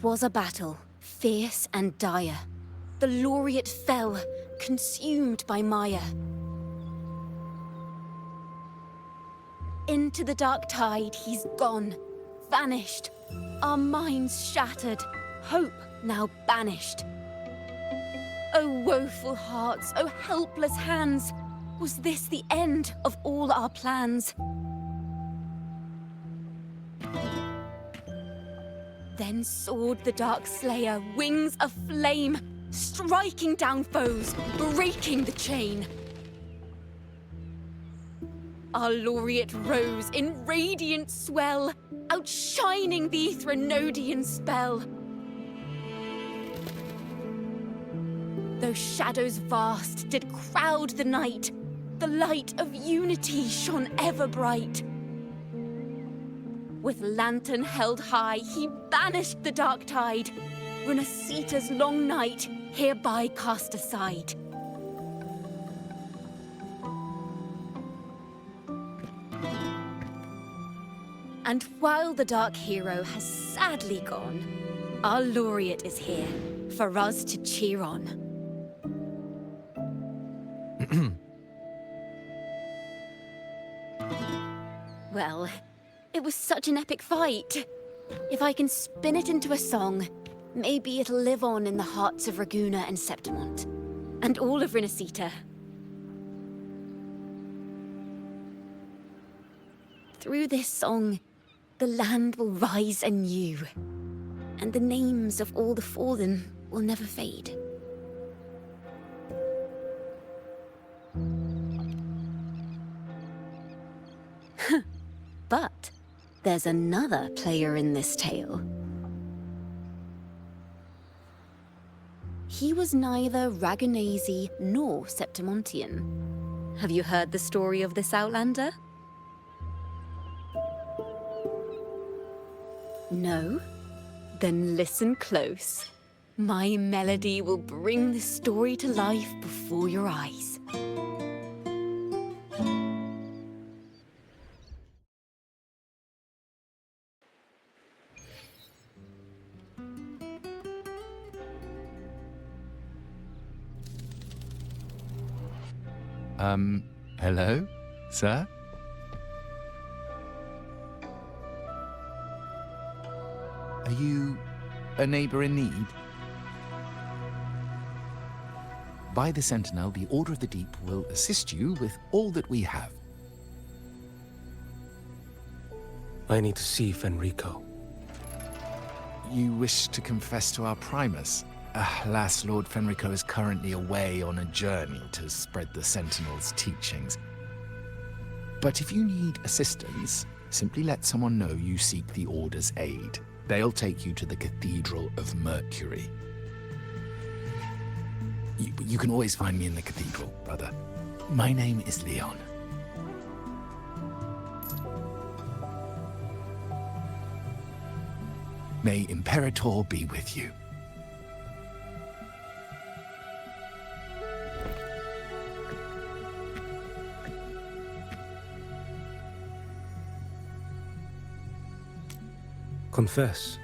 'Twas a battle, fierce and dire. The laureate fell, consumed by mire. Into the dark tide he's gone, vanished. Our minds shattered, hope now banished. O woeful hearts, O helpless hands, was this the end of all our plans? Then soared the Dark Slayer, wings aflame, striking down foes, breaking the chain. Our laureate rose in radiant swell, outshining the Threnodian spell. Though shadows vast did crowd the night, the light of unity shone ever bright. With lantern held high, he banished the dark tide, Renasita's long night hereby cast aside. And while the dark hero has sadly gone, our laureate is here for us to cheer on. Well, it was such an epic fight. If I can spin it into a song, maybe it'll live on in the hearts of Raguna and Septimont, and all of Renasita. Through this song, the land will rise anew, and the names of all the fallen will never fade. But there's another player in this tale. He was neither Raganese nor Septimontian. Have you heard the story of this outlander? No? Then listen close. My melody will bring the story to life before your eyes. Hello, sir? Are you a neighbor in need? By the Sentinel, the Order of the Deep will assist you with all that we have. I need to see Fenrico. You wish to confess to our Primus? Alas, Lord Fenrico is currently away on a journey to spread the Sentinel's teachings. But if you need assistance, simply let someone know you seek the Order's aid. They'll take you to the Cathedral of Mercury. You can always find me in the Cathedral, brother. My name is Leon. May Imperator be with you. Confess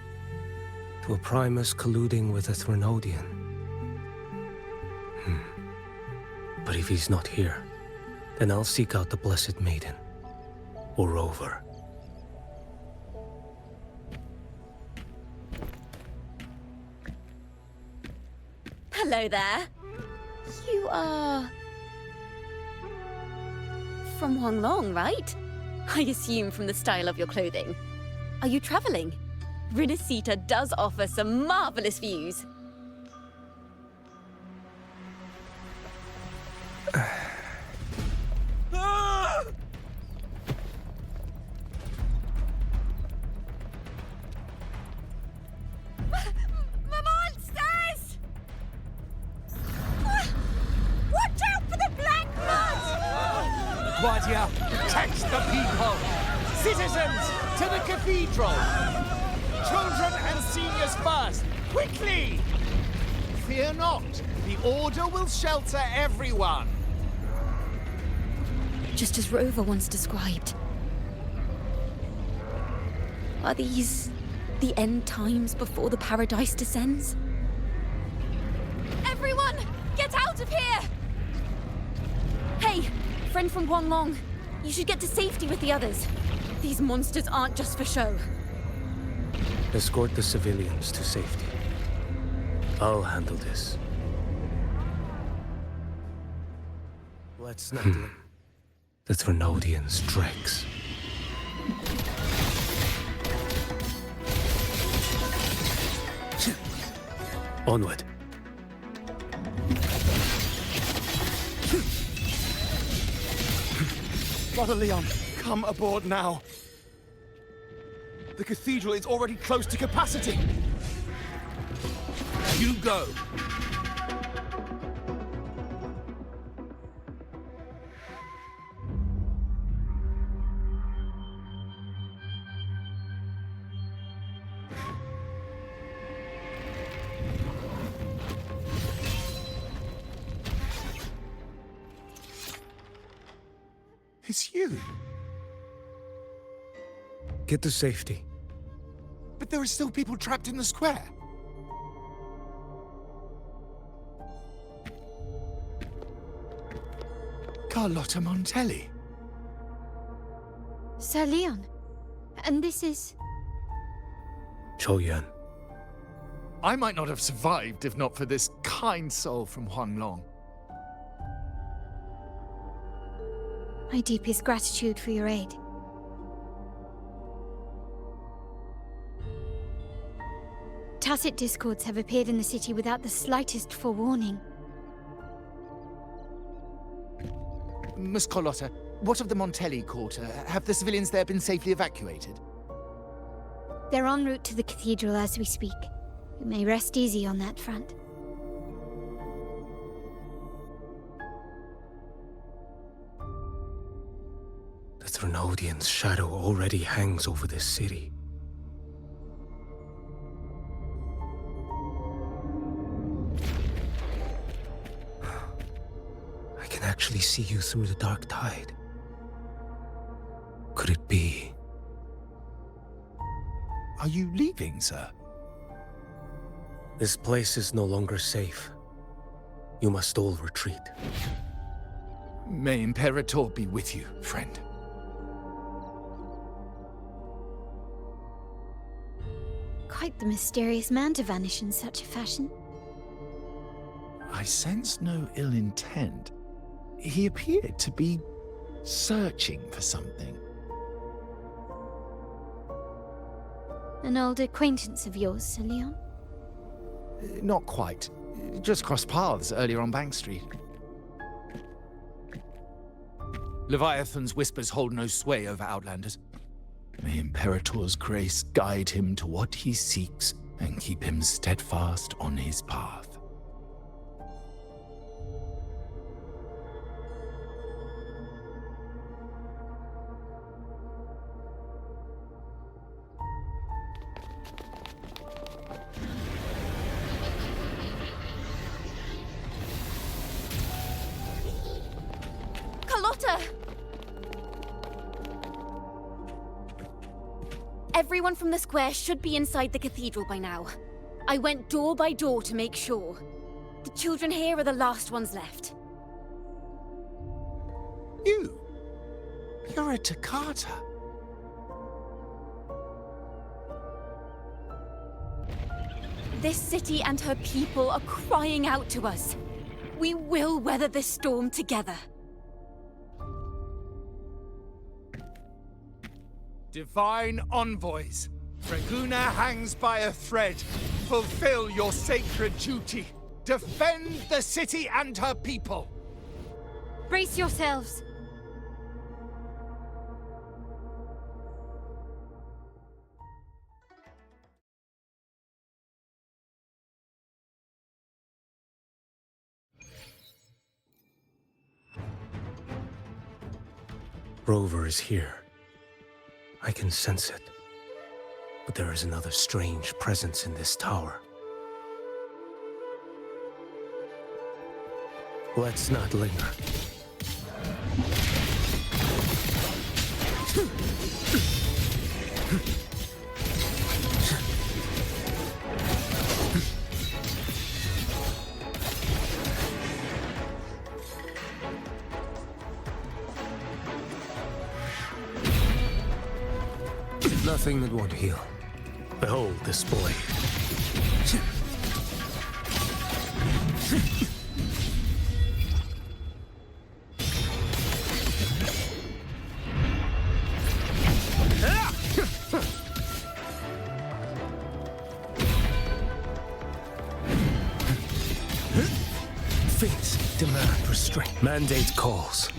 to a Primus colluding with a Threnodian. But if he's not here, then I'll seek out the Blessed Maiden, or Rover. Hello there. You are... from Huanglong, right? I assume from the style of your clothing. Are you traveling? Renasita does offer some marvelous views. Guardia, protect the people! Citizens, to the cathedral! Children and seniors first, quickly! Fear not, the Order will shelter everyone! Just as Rover once described. Are these The end times before the paradise descends? Everyone, get out of here! Hey, friend from Huanglong. You should get to safety with the others. These monsters aren't just for show. Escort the civilians to safety. I'll handle this. Let's not let the Thrunodians dregs. Onward. Brother Leon, come aboard now. The cathedral is already close to capacity. You go. It's you. Get to safety. But there are still people trapped in the square. Carlotta Montelli. Sir Leon. And this is... Choyan. I might not have survived if not for this kind soul from Huanglong. My deepest gratitude for your aid. Tacit discords have appeared in the city without the slightest forewarning. Miss Carlotta, what of the Montelli quarter? Have the civilians there been safely evacuated? They're en route to the cathedral as we speak. You may rest easy on that front. The Thrunodian's shadow already hangs over this city. I can actually see you through the dark tide. Could it be? Are you leaving, sir? This place is no longer safe. You must all retreat. May Imperator be with you, friend. Quite the mysterious man to vanish in such a fashion. I sense no ill intent. He appeared to be searching for something. An old acquaintance of yours, Sir Leon? Not quite. Just crossed paths earlier on Bank Street. Leviathan's whispers hold no sway over Outlanders. May Imperator's grace guide him to what he seeks and keep him steadfast on his path. Carlotta! Everyone from the square should be inside the cathedral by now. I went door by door to make sure. The children here are the last ones left. You're a Toccata. This city and her people are crying out to us. We will weather this storm together. Divine envoys, Draguna hangs by a thread. Fulfill your sacred duty. Defend the city and her people. Brace yourselves! Rover is here. I can sense it. But there is another strange presence in this tower. Let's not linger. Nothing that won't heal. Behold this blade. Fates demand restraint. Mandate calls.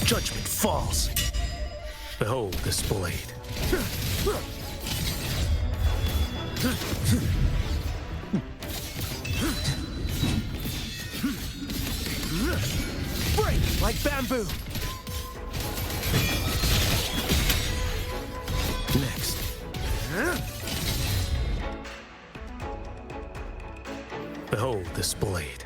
Judgment falls. Behold this blade. Break like bamboo. Next. Behold this blade.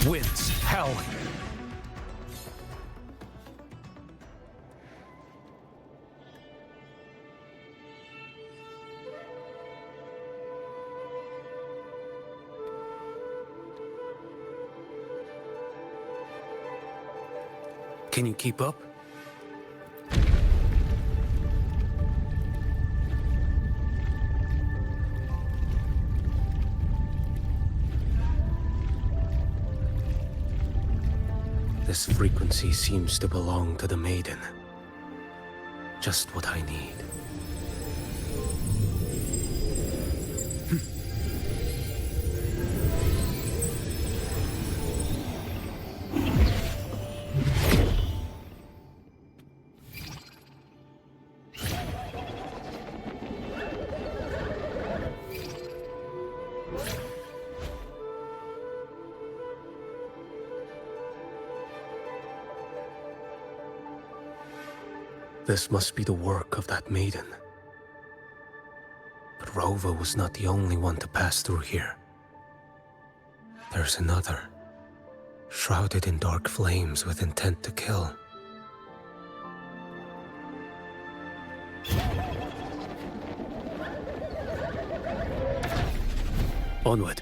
Winds howling. Can you keep up? This frequency seems to belong to the maiden. Just what I need. This must be the work of that maiden. But Rova was not the only one to pass through here. There's another, shrouded in dark flames with intent to kill. Onward.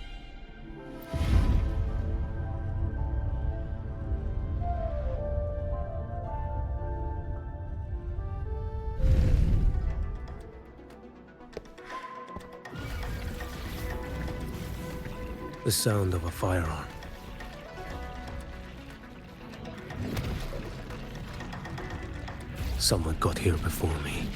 The sound of a firearm. Someone got here before me.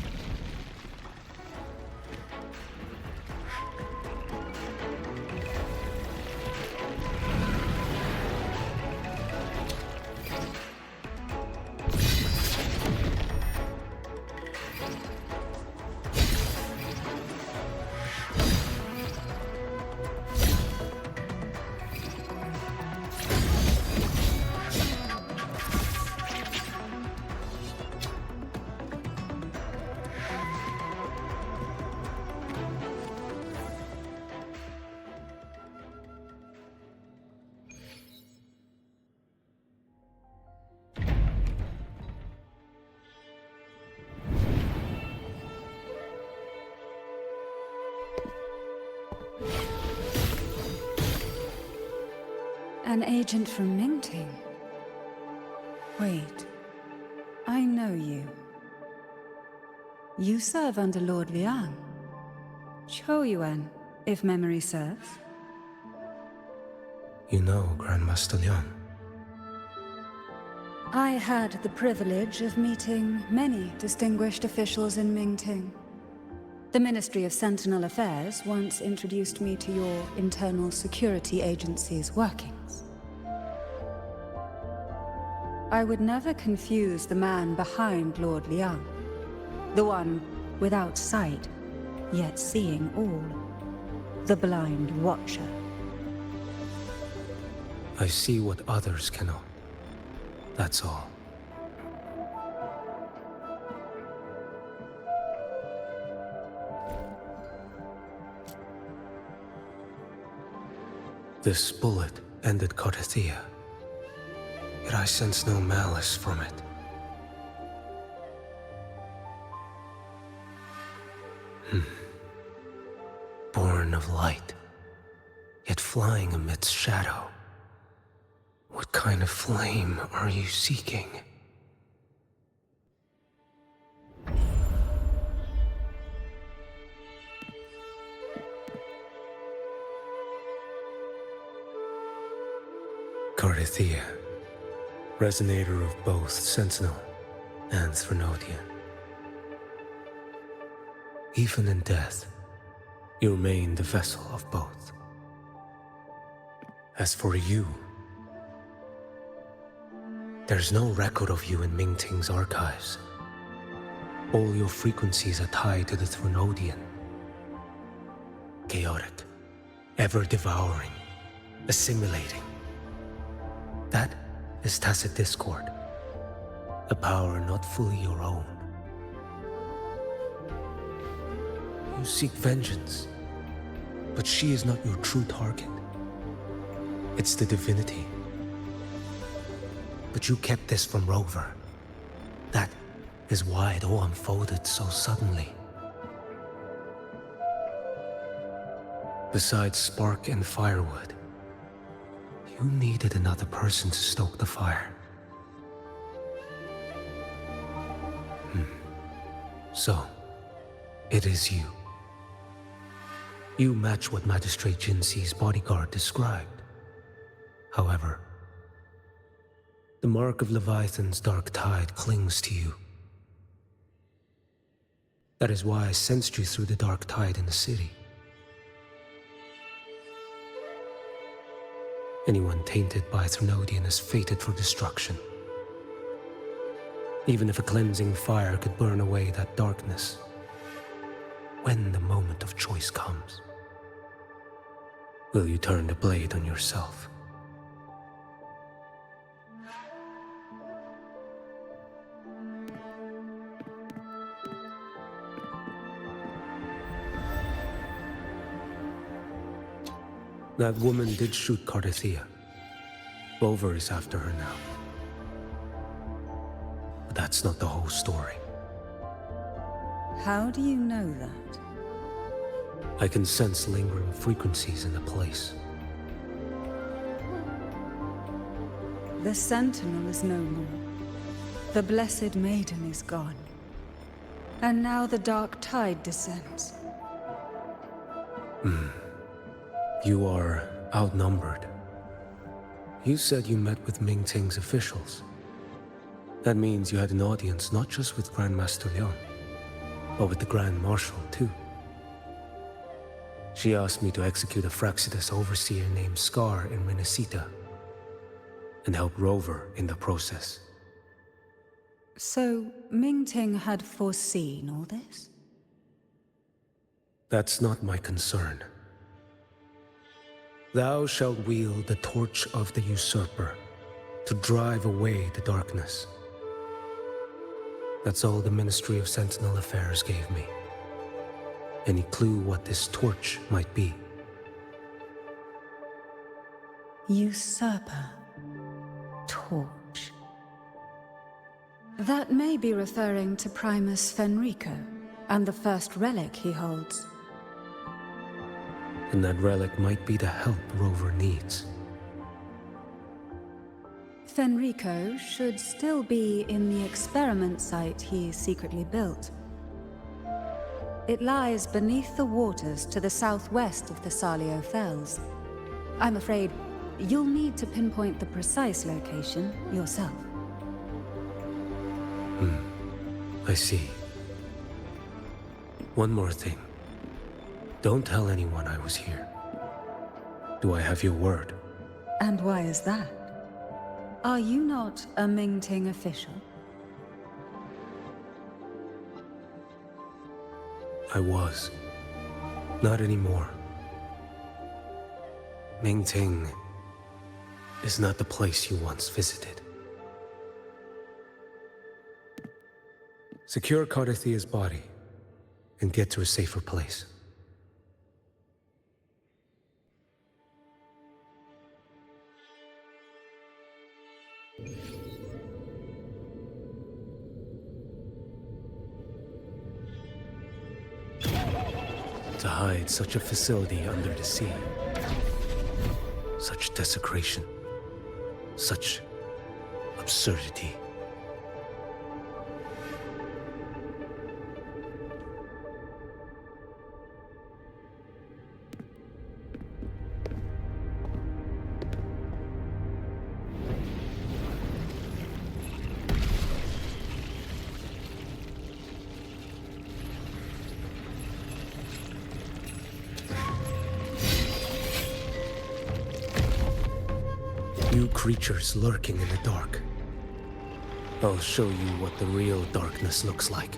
An agent from Mingting? Wait, I know you. You serve under Lord Liang. Choyuan, if memory serves. You know Grandmaster Liang. I had the privilege of meeting many distinguished officials in Mingting. The Ministry of Sentinel Affairs once introduced me to your internal security agency's workings. I would never confuse the man behind Lord Liang, the one without sight, yet seeing all, the blind watcher. I see what others cannot. That's all. This bullet ended Carthia, yet I sense no malice from it. Born of light, yet flying amidst shadow. What kind of flame are you seeking? Carithia, resonator of both Sentinel and Threnodian. Even in death, you remain the vessel of both. As for you, there's no record of you in Mingting's archives. All your frequencies are tied to the Threnodian. Chaotic, ever-devouring, assimilating. That is tacit discord, a power not fully your own. You seek vengeance, but she is not your true target. It's the divinity. But you kept this from Rover. That is why it all unfolded so suddenly. Besides spark and firewood, you needed another person to stoke the fire. So, it is you. You match what Magistrate Jinxi's bodyguard described. However, the mark of Leviathan's dark tide clings to you. That is why I sensed you through the dark tide in the city. Anyone tainted by Threnodian is fated for destruction. Even if a cleansing fire could burn away that darkness, when the moment of choice comes, will you turn the blade on yourself? That woman did shoot Carithia. Rover is after her now. But that's not the whole story. How do you know that? I can sense lingering frequencies in the place. The Sentinel is no more. The Blessed Maiden is gone. And now the dark tide descends. You are outnumbered. You said you met with Mingting's officials. That means you had an audience not just with Grandmaster Leon, but with the Grand Marshal too. She asked me to execute a Fraxidus overseer named Scar in Renacita, and help Rover in the process. So, Mingting had foreseen all this? That's not my concern. Thou shalt wield the torch of the usurper to drive away the darkness. That's all the Ministry of Sentinel Affairs gave me. Any clue what this torch might be? Usurper. Torch. That may be referring to Primus Fenrico and the first relic he holds. And that relic might be the help Rover needs. Fenrico should still be in the experiment site he secretly built. It lies beneath the waters to the southwest of the Salio Fells. I'm afraid you'll need to pinpoint the precise location yourself. I see. One more thing. Don't tell anyone I was here. Do I have your word? And why is that? Are you not a Mingting official? I was. Not anymore. Mingting is not the place you once visited. Secure Carithia's body and get to a safer place. To hide such a facility under the sea, Such desecration. Such absurdity. You creatures lurking in the dark. I'll show you what the real darkness looks like.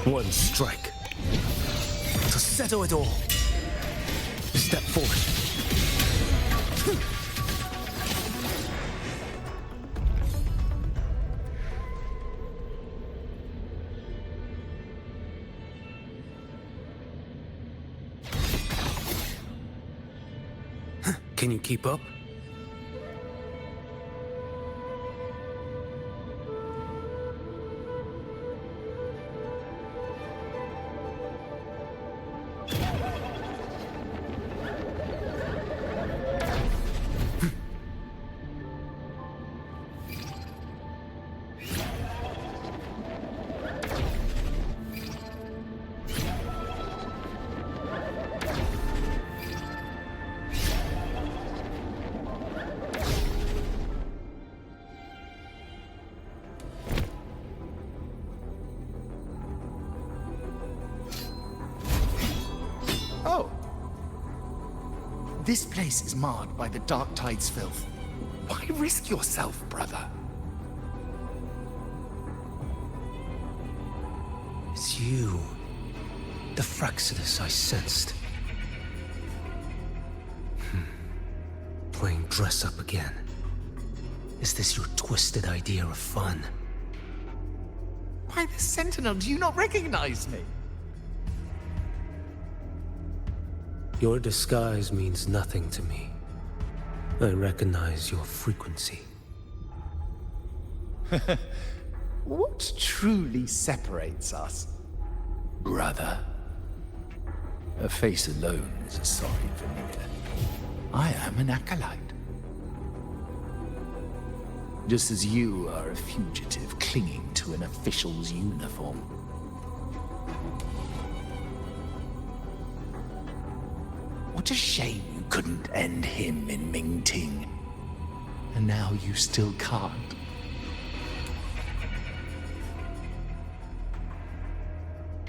One strike. To settle it all. Step forward. Can you keep up? Oh. This place is marred by the Dark Tide's filth. Why risk yourself, brother? It's you. The Fraxidus I sensed. Playing dress up again. Is this your twisted idea of fun? Why, the Sentinel, do you not recognize me? Your disguise means nothing to me. I recognize your frequency. What truly separates us, brother? A face alone is a sorry veneer. I am an acolyte. Just as you are a fugitive clinging to an official's uniform. What a shame you couldn't end him in Mingting. And now you still can't.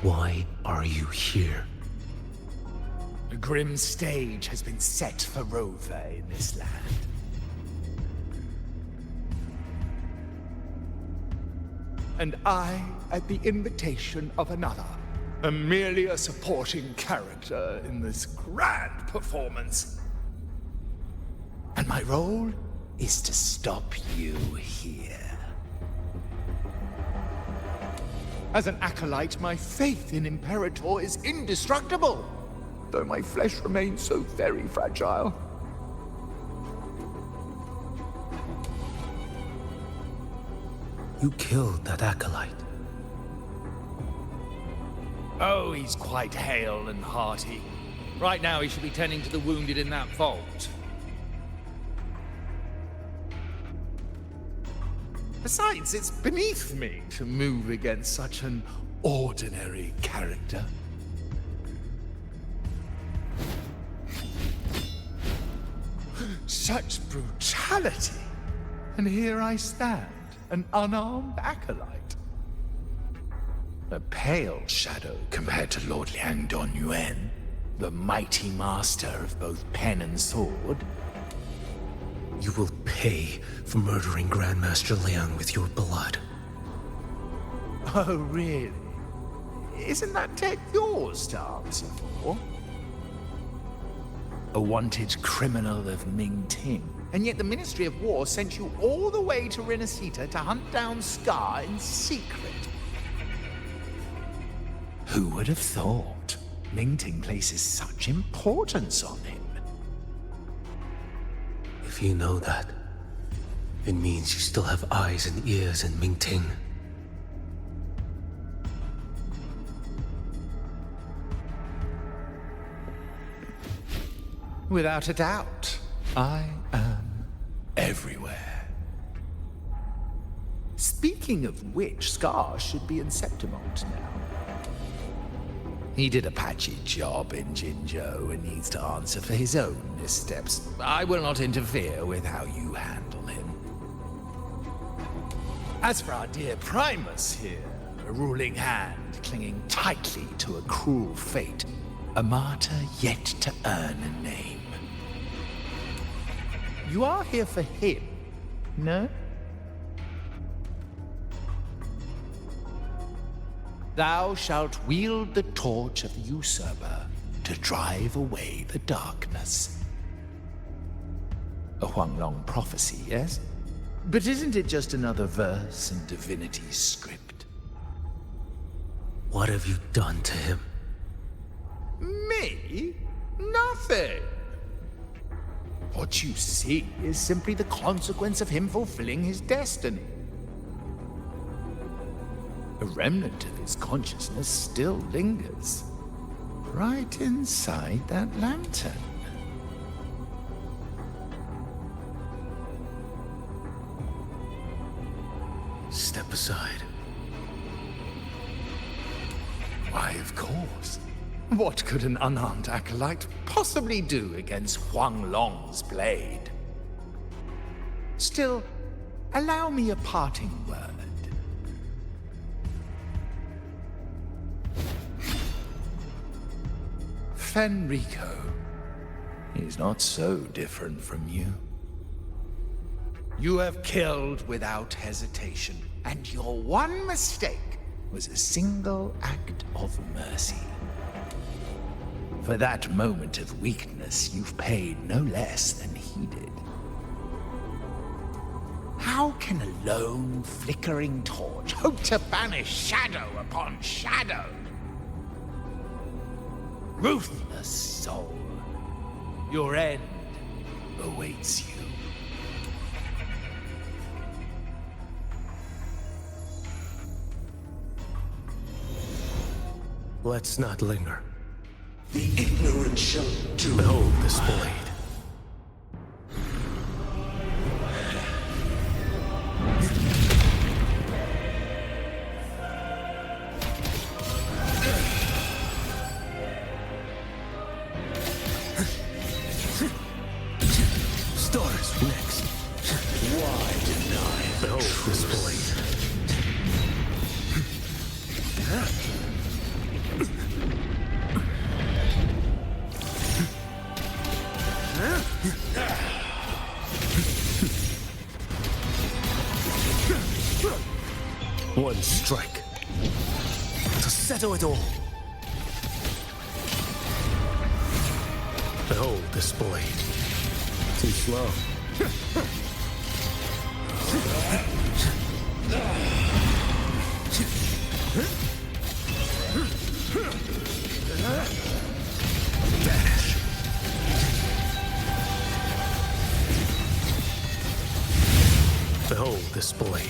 Why are you here? A grim stage has been set for Rover in this land. And I, at the invitation of another, am merely a supporting character in this grand performance. And my role is to stop you here. As an acolyte, my faith in Imperator is indestructible, though my flesh remains so very fragile. You killed that acolyte. Oh, he's quite hale and hearty. Right now he should be tending to the wounded in that vault. Besides, it's beneath me to move against such an ordinary character. Such brutality! And here I stand, an unarmed acolyte. A pale shadow compared to Lord Liang Donyuan, the mighty master of both pen and sword. You will pay for murdering Grandmaster Liang with your blood. Oh, really? Isn't that tech yours to answer for? A wanted criminal of Mingting. And yet the Ministry of War sent you all the way to Renacita to hunt down Scar in secret. Who would have thought? Mingting places such importance on him. If you know that, it means you still have eyes and ears in Mingting. Without a doubt, I am everywhere. Speaking of which, Scar should be in Septimont now. He did a patchy job in Jinzhou and needs to answer for his own missteps. I will not interfere with how you handle him. As for our dear Primus here, a ruling hand clinging tightly to a cruel fate, a martyr yet to earn a name. You are here for him, no? Thou shalt wield the torch of the usurper to drive away the darkness. A Huanglong prophecy, yes? But isn't it just another verse in divinity's script? What have you done to him? Me? Nothing. What you see is simply the consequence of him fulfilling his destiny. A remnant of his consciousness still lingers, right inside that lantern. Step aside. Why, of course. What could an unarmed acolyte possibly do against Huanglong's blade? Still, allow me a parting word. Fenrico is not so different from you. You have killed without hesitation, and your one mistake was a single act of mercy. For that moment of weakness, you've paid no less than he did. How can a lone, flickering torch hope to banish shadow upon shadow? Ruthless soul, your end awaits you. Let's not linger. The ignorant shall do. Behold this blade. Stars next. Why deny? Behold this blade. One strike to settle it all. Behold this blade. Too slow. Dash. Behold this blade.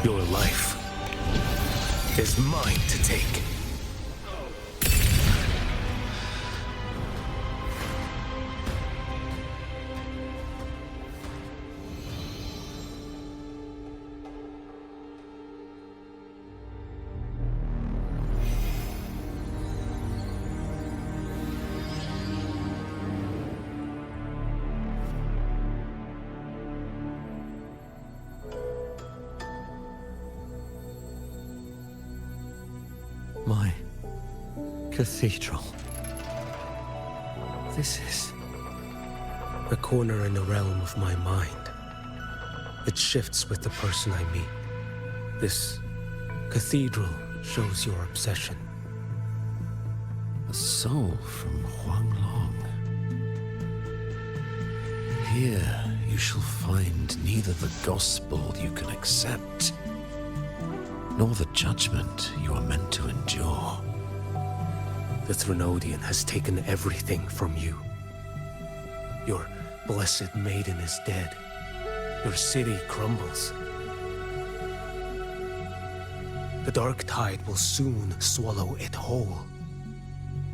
Your life is mine to take. My cathedral. This is a corner in the realm of my mind. It shifts with the person I meet. This cathedral shows your obsession. A soul from Huanglong. Here you shall find neither the gospel you can accept, nor the judgment you are meant to endure. The Threnodian has taken everything from you. Your blessed maiden is dead. Your city crumbles. The dark tide will soon swallow it whole.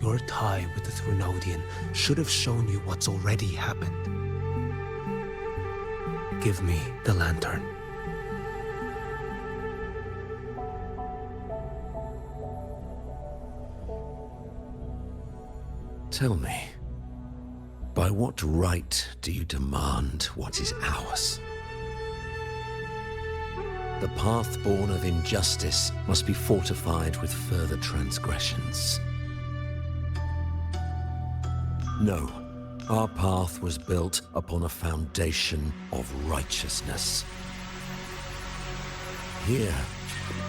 Your tie with the Threnodian should have shown you what's already happened. Give me the lantern. Tell me, by what right do you demand what is ours? The path born of injustice must be fortified with further transgressions. No, our path was built upon a foundation of righteousness. Here,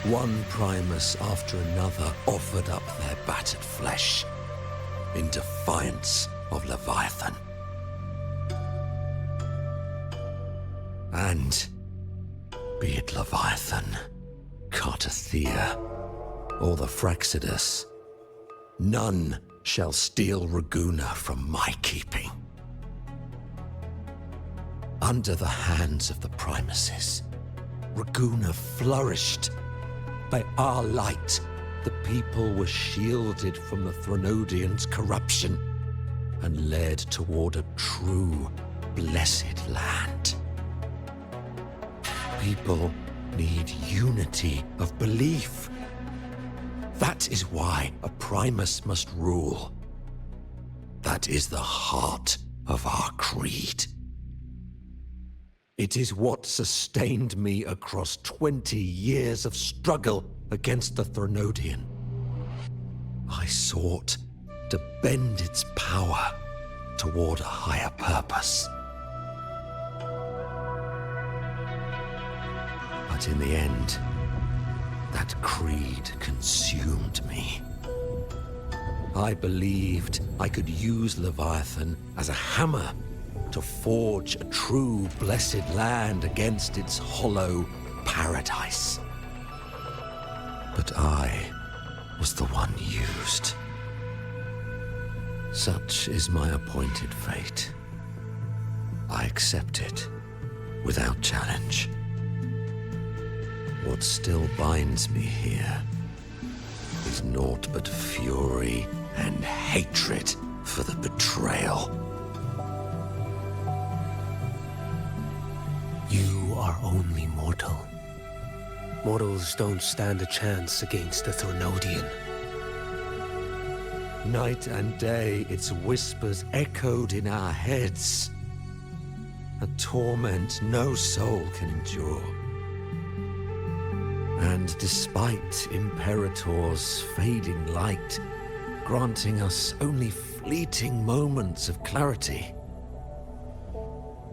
one Primus after another offered up their battered flesh in defiance of Leviathan. And be it Leviathan, Cartathea, or the Fraxidus, none shall steal Raguna from my keeping. Under the hands of the Primuses, Raguna flourished. By our light, the people were shielded from the Threnodians' corruption and led toward a true, blessed land. People need unity of belief. That is why a Primus must rule. That is the heart of our creed. It is what sustained me across 20 years of struggle against the Threnodian. I sought to bend its power toward a higher purpose. But in the end, that creed consumed me. I believed I could use Leviathan as a hammer to forge a true blessed land against its hollow paradise. But I was the one used. Such is my appointed fate. I accept it without challenge. What still binds me here is naught but fury and hatred for the betrayal. You are only mortal. Mortals don't stand a chance against the Threnodian. Night and day, its whispers echoed in our heads. A torment no soul can endure. And despite Imperator's fading light, granting us only fleeting moments of clarity,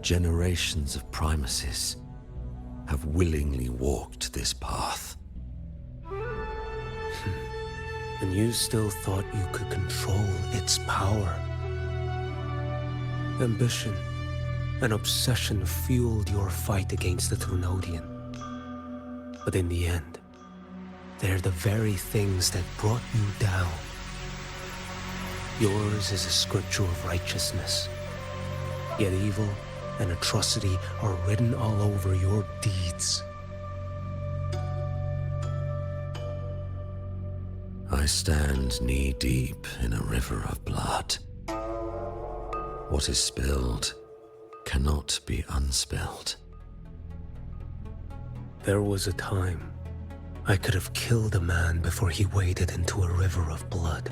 generations of Primuses have willingly walked this path. And you still thought you could control its power. Ambition and obsession fueled your fight against the Threnodian. But in the end, they're the very things that brought you down. Yours is a scripture of righteousness, yet evil and atrocity are written all over your deeds. I stand knee-deep in a river of blood. What is spilled cannot be unspilled. There was a time I could have killed a man before he waded into a river of blood.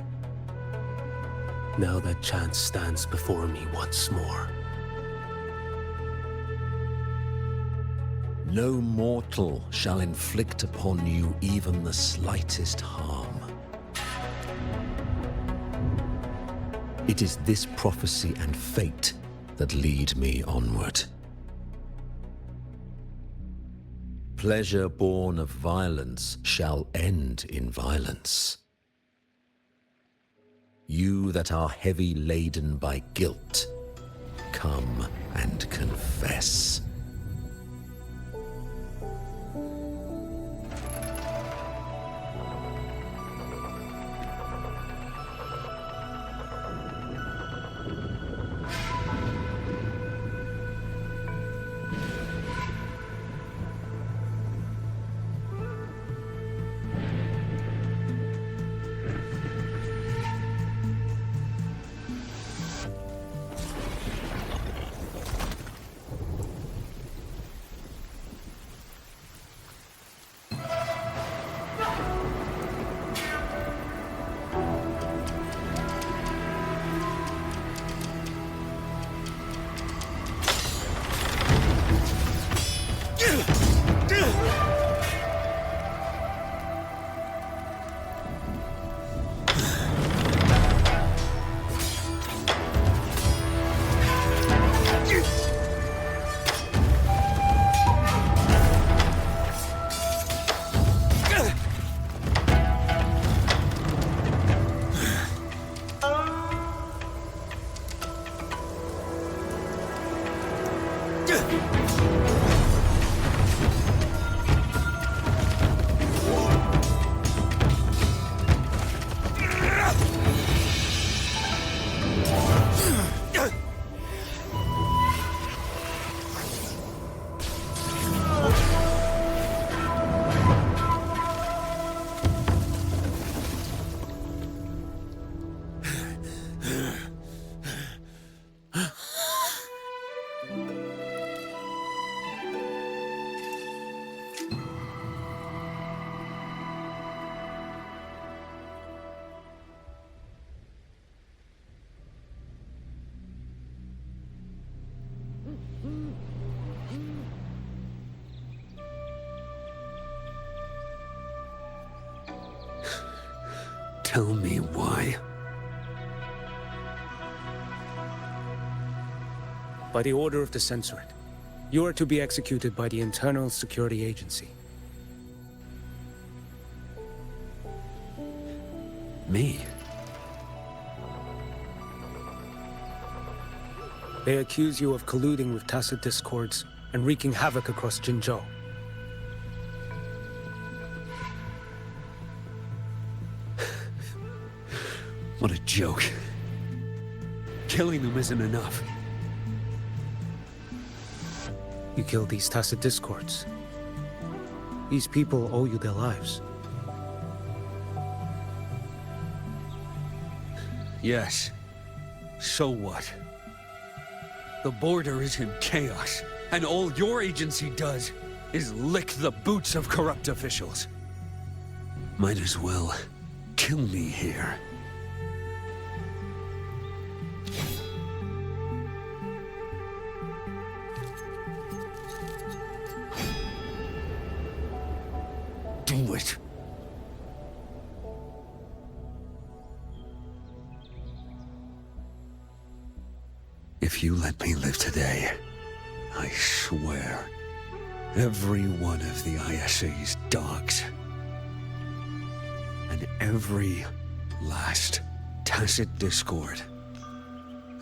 Now that chance stands before me once more. No mortal shall inflict upon you even the slightest harm. It is this prophecy and fate that lead me onward. Pleasure born of violence shall end in violence. You that are heavy laden by guilt, come and confess. Tell me why. By the order of the Censorate, you are to be executed by the Internal Security Agency. Me? They accuse you of colluding with tacit discords and wreaking havoc across Jinzhou. What a joke. Killing them isn't enough. You killed these tacit discords. These people owe you their lives. Yes. So what? The border is in chaos, and all your agency does is lick the boots of corrupt officials. Might as well kill me here. Do it. If you let me live today, I swear, every one of the ISA's dogs, and every last tacit discord,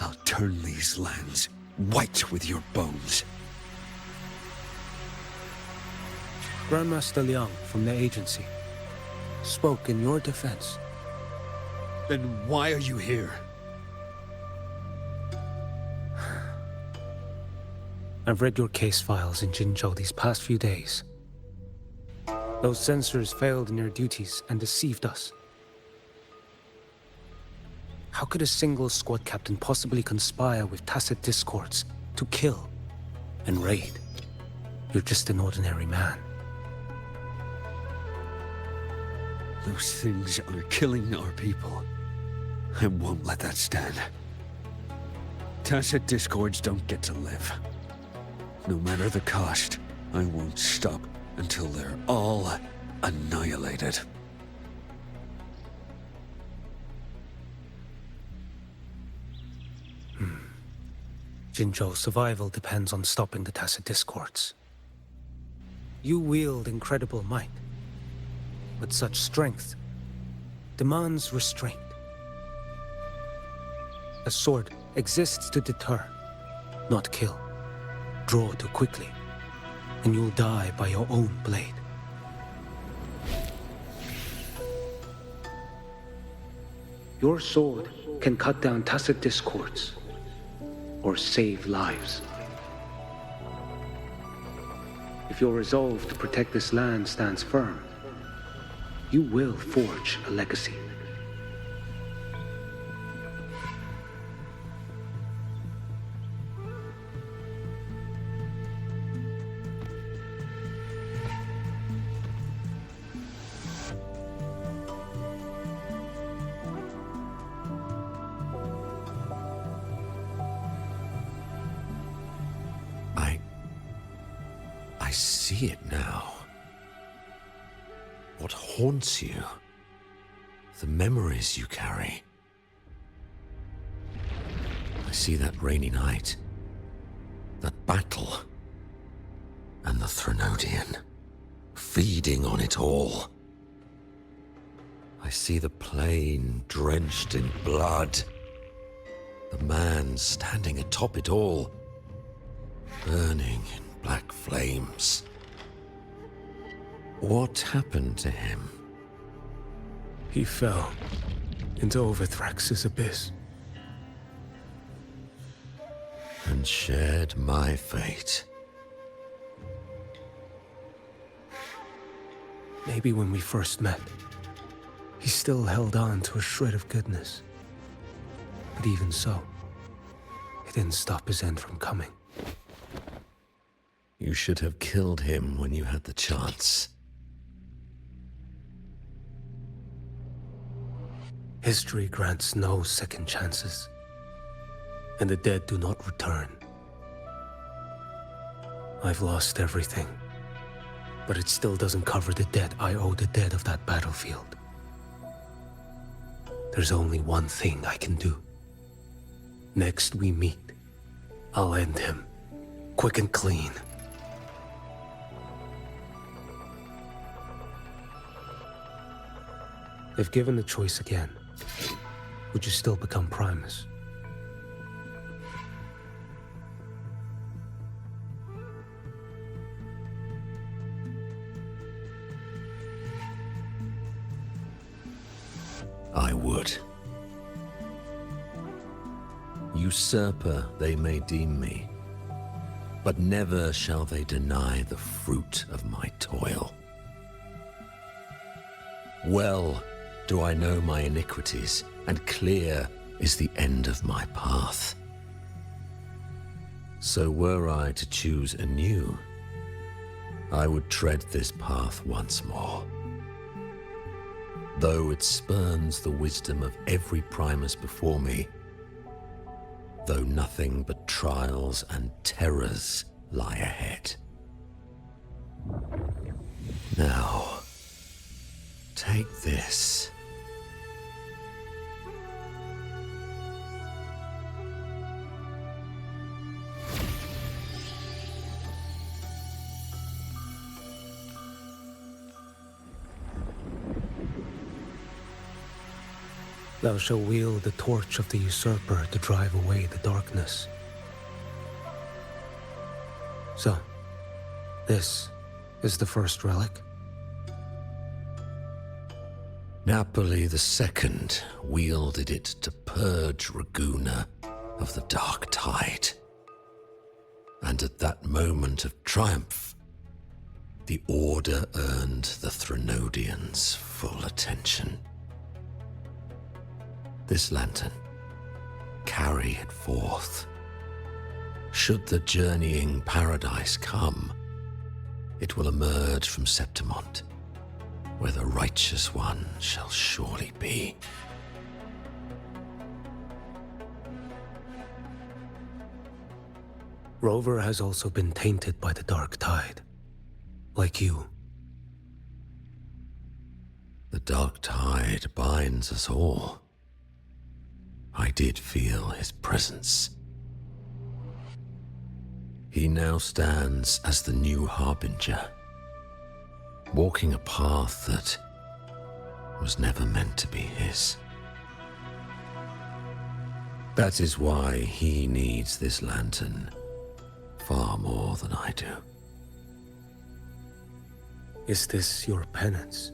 I'll turn these lands white with your bones. Grandmaster Liang from the agency spoke in your defense. Then why are you here? I've read your case files in Jinzhou these past few days. Those censors failed in their duties and deceived us. How could a single squad captain possibly conspire with tacit discords to kill and raid? You're just an ordinary man. Those things are killing our people. I won't let that stand. Tacit discords don't get to live. No matter the cost, I won't stop until they're all annihilated. Jinzhou's survival depends on stopping the tacit discords. You wield incredible might, but such strength demands restraint. A sword exists to deter, not kill. Draw too quickly, and you'll die by your own blade. Your sword can cut down tacit discords, or save lives. If your resolve to protect this land stands firm, you will forge a legacy. I see it now. What haunts you? The memories you carry. I see that rainy night, that battle, and the Threnodian, feeding on it all. I see the plain drenched in blood, the man standing atop it all, burning in black flames. What happened to him? He fell into Overthrax's abyss. And shared my fate. Maybe when we first met, he still held on to a shred of goodness. But even so, it didn't stop his end from coming. You should have killed him when you had the chance. History grants no second chances, and the dead do not return. I've lost everything, but it still doesn't cover the debt I owe the dead of that battlefield. There's only one thing I can do. Next we meet, I'll end him, quick and clean. If given the choice again, would you still become Primus? I would. Usurper they may deem me, but never shall they deny the fruit of my toil. Well do I know my iniquities, and clear is the end of my path. So were I to choose anew, I would tread this path once more. Though it spurns the wisdom of every Primus before me, though nothing but trials and terrors lie ahead. Now, take this. Thou shalt wield the torch of the usurper to drive away the darkness. So, this is the first relic? Napoli II wielded it to purge Raguna of the dark tide. And at that moment of triumph, the Order earned the Threnodians' full attention. This lantern, carry it forth. Should the journeying paradise come, it will emerge from Septimont, where the righteous one shall surely be. Rover has also been tainted by the dark tide, like you. The dark tide binds us all. I did feel his presence. He now stands as the new harbinger, walking a path that was never meant to be his. That is why he needs this lantern far more than I do. Is this your penance?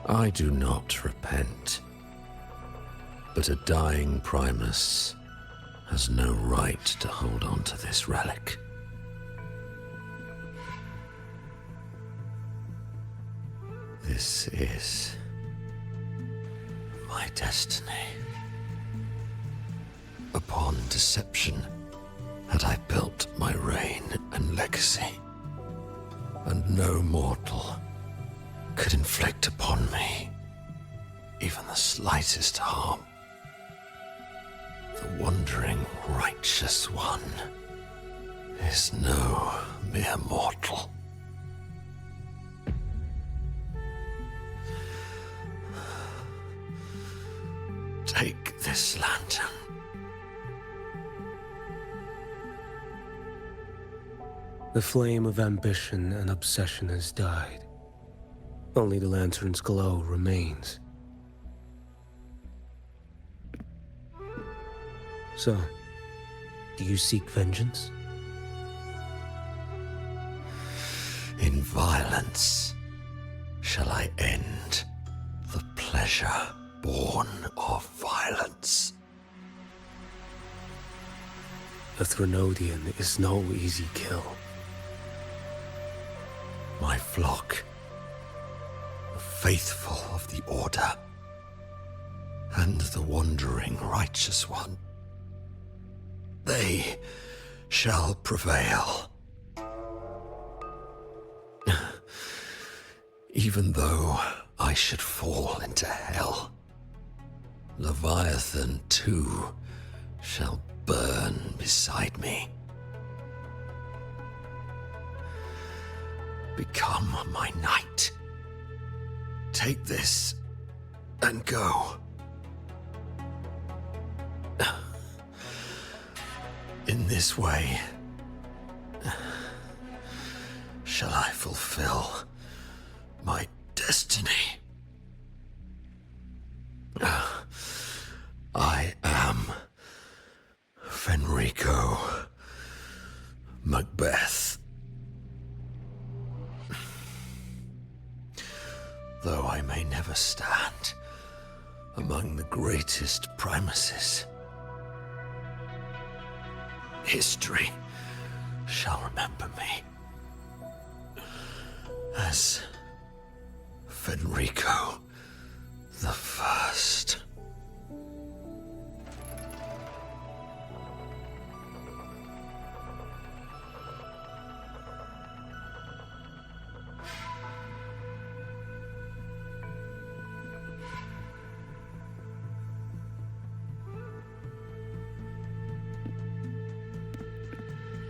I do not repent, but a dying Primus has no right to hold on to this relic. This is my destiny. Upon deception had I built my reign and legacy, and no mortal could inflict upon me even the slightest harm. The wandering righteous one is no mere mortal. Take this lantern. The flame of ambition and obsession has died. Only the lantern's glow remains. So, do you seek vengeance? In violence shall I end the pleasure born of violence. A Threnodian is no easy kill. My flock, the faithful of the Order, and the wandering righteous one, they shall prevail. Even though I should fall into hell, Leviathan too shall burn beside me. Become my knight. Take this and go. In this way, shall I fulfill my destiny. I am Fenrico Macbeth. Though I may never stand among the greatest Primuses, history shall remember me as Fenrico the First.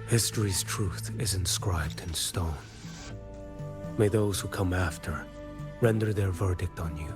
History's truth is inscribed in stone. May those who come after render their verdict on you.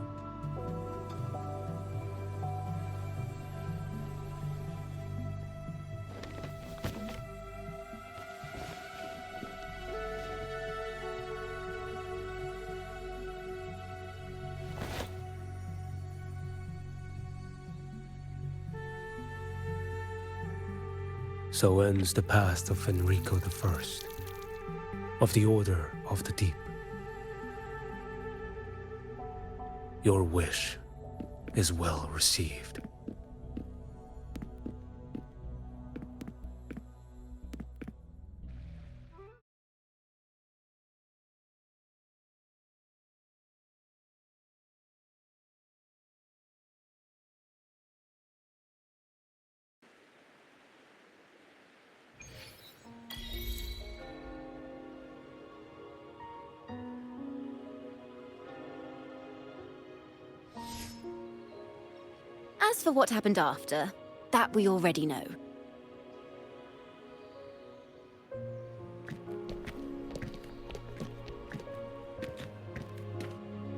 So ends the path of Fenrico I, of the Order of the Deep. Your wish is well received. As for what happened after, that we already know.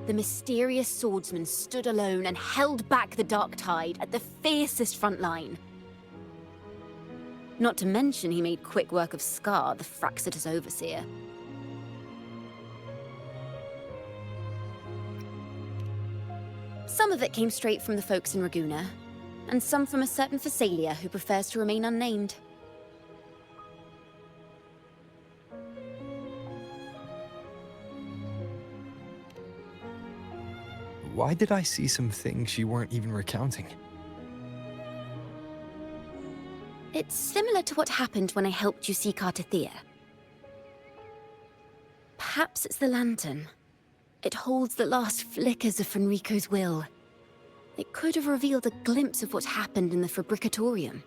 The mysterious swordsman stood alone and held back the dark tide at the fiercest front line. Not to mention he made quick work of Scar, the Fraxitus Overseer. Some of it came straight from the folks in Raguna, and some from a certain Phasalia who prefers to remain unnamed. Why did I see some things you weren't even recounting? It's similar to what happened when I helped you seek Artethea. Perhaps it's the lantern. It holds the last flickers of Fenrico's will. It could have revealed a glimpse of what happened in the Fabricatorium.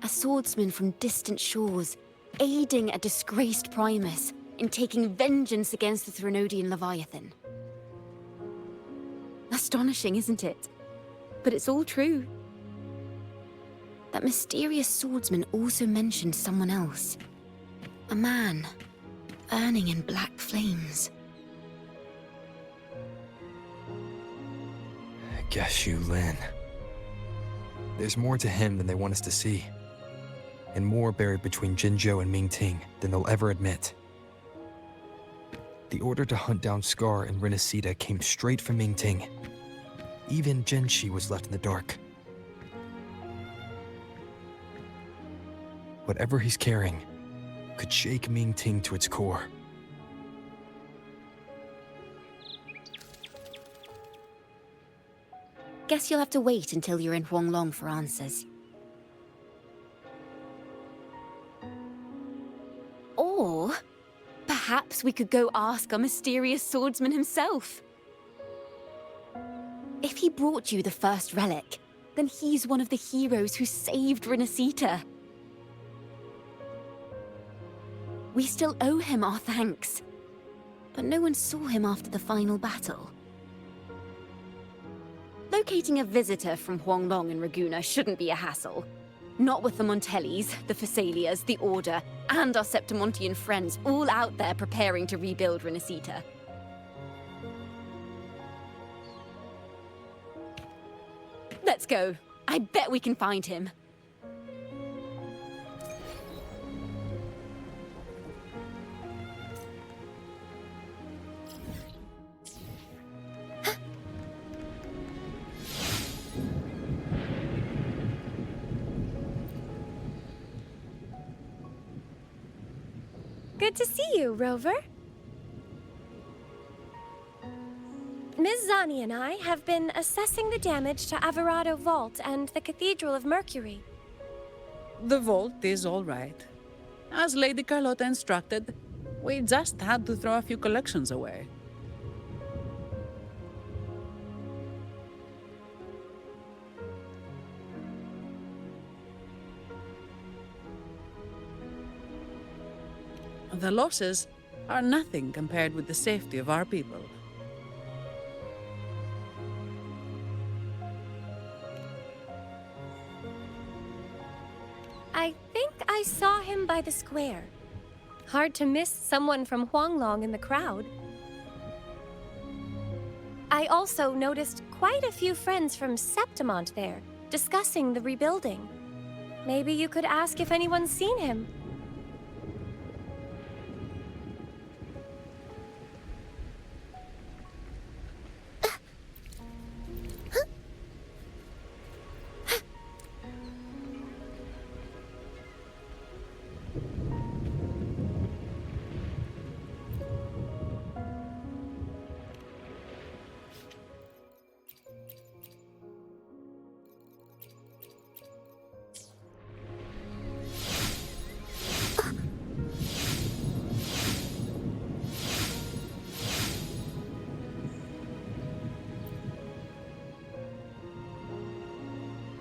A swordsman from distant shores, aiding a disgraced Primus in taking vengeance against the Threnodian Leviathan. Astonishing, isn't it? But it's all true. That mysterious swordsman also mentioned someone else. A man, burning in black flames. Guess you, Lin. There's more to him than they want us to see. And more buried between Jinzhou and Mingting than they'll ever admit. The order to hunt down Scar and Renacita came straight from Mingting. Even Jinshi was left in the dark. Whatever he's carrying could shake Mingting to its core. Guess you'll have to wait until you're in Huanglong for answers. Or perhaps we could go ask our mysterious swordsman himself. If he brought you the first relic, then he's one of the heroes who saved Renacita. We still owe him our thanks, but no one saw him after the final battle. Locating a visitor from Huanglong and Raguna shouldn't be a hassle. Not with the Montellis, the Phasalias, the Order, and our Septimontian friends all out there preparing to rebuild Renacita. Let's go. I bet we can find him. Good to see you, Rover. Ms. Zani and I have been assessing the damage to Averado Vault and the Cathedral of Mercury. The vault is all right. As Lady Carlotta instructed, we just had to throw a few collections away. The losses are nothing compared with the safety of our people. I think I saw him by the square. Hard to miss someone from Huanglong in the crowd. I also noticed quite a few friends from Septimont there, discussing the rebuilding. Maybe you could ask if anyone's seen him.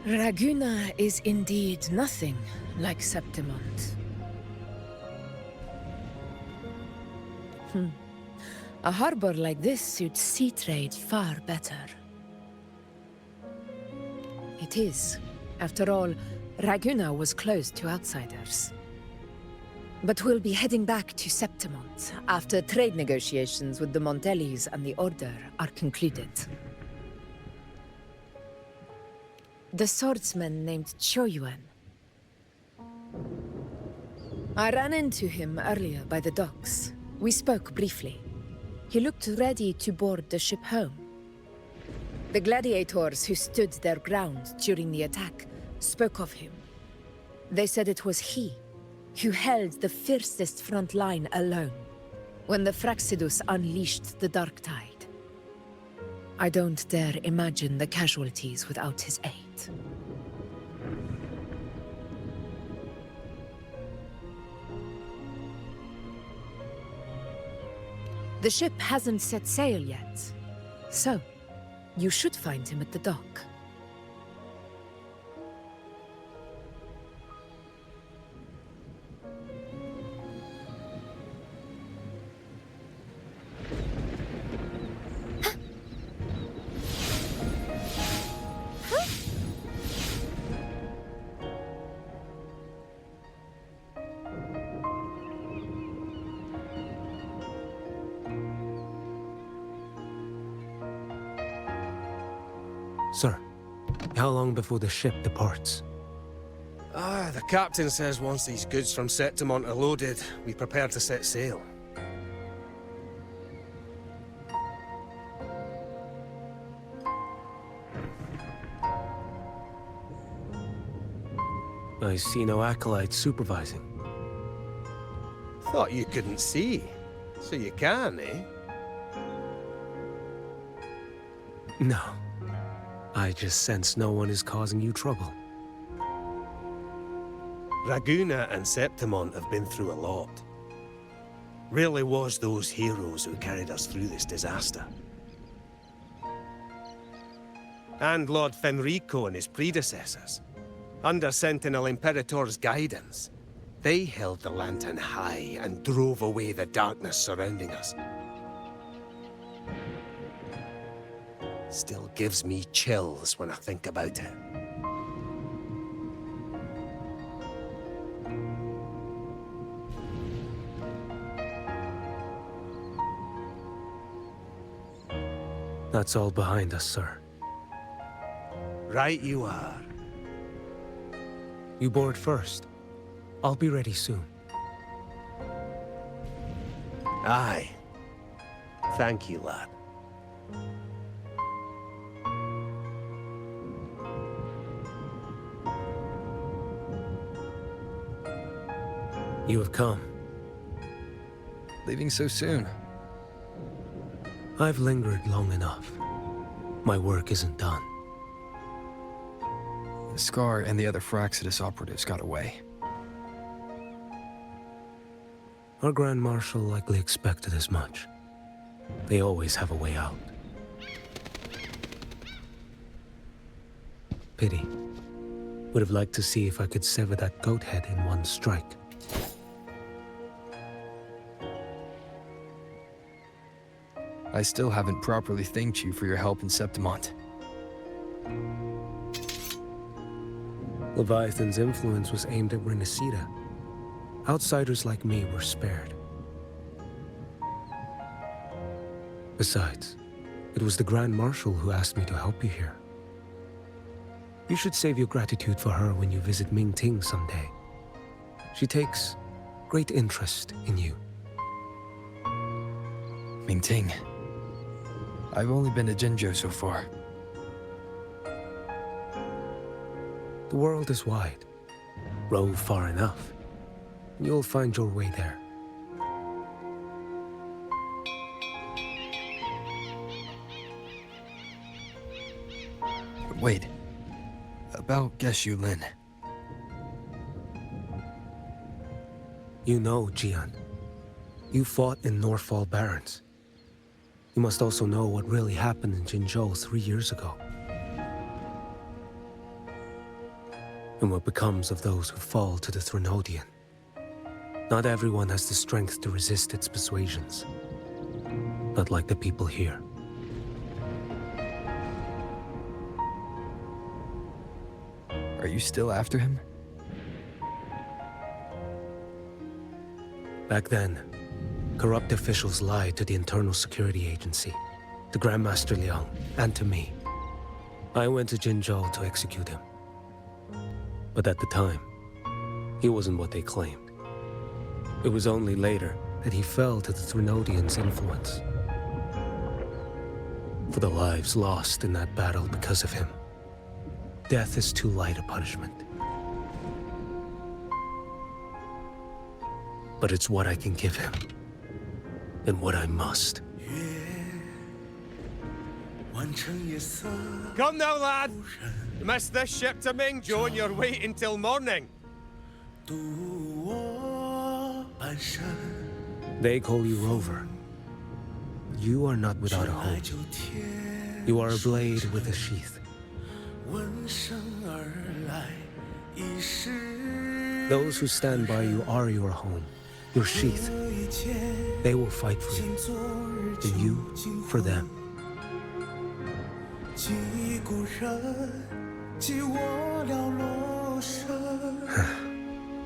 Raguna is indeed nothing like Septimont. A harbor like this suits sea trade far better. It is. After all, Raguna was closed to outsiders. But we'll be heading back to Septimont after trade negotiations with the Montellis and the Order are concluded. The swordsman named Choyuan. I ran into him earlier by the docks. We spoke briefly. He looked ready to board the ship home. The gladiators who stood their ground during the attack spoke of him. They said it was he who held the fiercest front line alone when the Fraxidus unleashed the Dark Tide. I don't dare imagine the casualties without his aid. The ship hasn't set sail yet, so you should find him at the dock. Sir, how long before the ship departs? The captain says once these goods from Septimont are loaded, we prepare to set sail. I see no acolytes supervising. Thought you couldn't see. So you can, eh? No. I just sense no one is causing you trouble. Raguna and Septimont have been through a lot. Really was those heroes who carried us through this disaster. And Lord Fenrico and his predecessors. Under Sentinel Imperator's guidance, they held the lantern high and drove away the darkness surrounding us. Still gives me chills when I think about it. That's all behind us, sir. Right you are. You board first. I'll be ready soon. Aye. Thank you, lad. You have come. Leaving so soon? I've lingered long enough. My work isn't done. The Scar and the other Fraxidus operatives got away. Our Grand Marshal likely expected as much. They always have a way out. Pity. Would have liked to see if I could sever that goat head in one strike. I still haven't properly thanked you for your help in Septimont. Leviathan's influence was aimed at Renacida. Outsiders like me were spared. Besides, it was the Grand Marshal who asked me to help you here. You should save your gratitude for her when you visit Ming-Ting someday. She takes great interest in you. Ming-Ting. I've only been to Jinzhou so far. The world is wide. Row far enough, and you'll find your way there. But wait. About Geshu Lin. You know, Jian. You fought in Northfall Barrens. You must also know what really happened in Jinzhou 3 years ago. And what becomes of those who fall to the Threnodian. Not everyone has the strength to resist its persuasions. Not like the people here. Are you still after him? Back then, corrupt officials lied to the Internal Security Agency, to Grandmaster Liang, and to me. I went to Jinzhou to execute him. But at the time, he wasn't what they claimed. It was only later that he fell to the Thrunodians' influence. For the lives lost in that battle because of him, death is too light a punishment. But it's what I can give him, and what I must. Come now, lad! You missed this ship to Mingzhou and you're waiting till morning. They call you Rover. You are not without a hope. You are a blade with a sheath. Those who stand by you are your home, your sheath. They will fight for you, and you for them.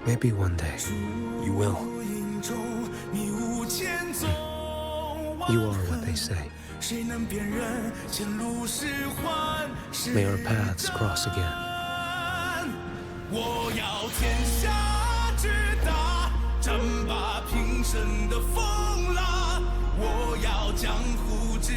Maybe one day. You will. You are what they say. May our paths cross again. 我要天下之大，争霸平生的风浪。我要江湖之